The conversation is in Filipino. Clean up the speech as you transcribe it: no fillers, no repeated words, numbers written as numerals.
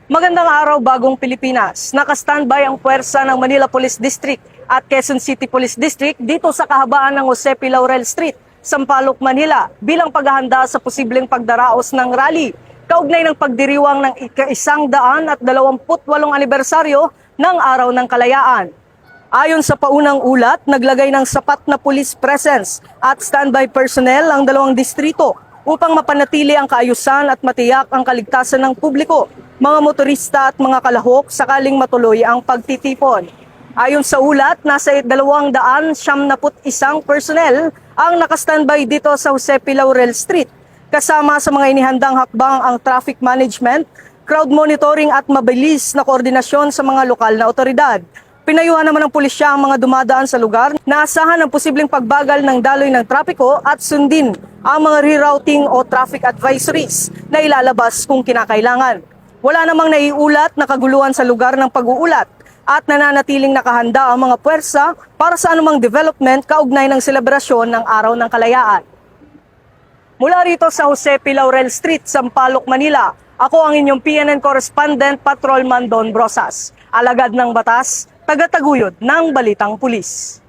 Magandang araw, Bagong Pilipinas. Naka-standby ang puwersa ng Manila Police District at Quezon City Police District dito sa kahabaan ng Jose P. Laurel Street, Sampaloc, Manila bilang paghahanda sa posibleng pagdaraos ng rally kaugnay ng pagdiriwang ng ika-128 anibersaryo ng Araw ng Kalayaan. Ayon sa paunang ulat, naglagay ng sapat na police presence at standby personnel ang dalawang distrito upang mapanatili ang kaayusan at matiyak ang kaligtasan ng publiko, mga motorista at mga kalahok sakaling matuloy ang pagtitipon. Ayon sa ulat, nasa 271 personnel ang nakastandby dito sa Jose P. Laurel Street, kasama sa mga inihandang hakbang ang traffic management, crowd monitoring at mabilis na koordinasyon sa mga lokal na otoridad. Pinayuhan naman ng pulisya ang mga dumadaan sa lugar na asahan ang posibleng pagbagal ng daloy ng trapiko at sundin ang mga rerouting o traffic advisories na ilalabas kung kinakailangan. Wala namang naiulat na kaguluhan sa lugar ng pag-uulat at nananatiling nakahanda ang mga puwersa para sa anumang development kaugnay ng selebrasyon ng Araw ng Kalayaan. Mula rito sa Jose P. Laurel Street, Sampaloc, Manila, ako ang inyong PNN correspondent Patrolman Don Brosas, alagad ng batas, tagataguyod ng Balitang Pulis.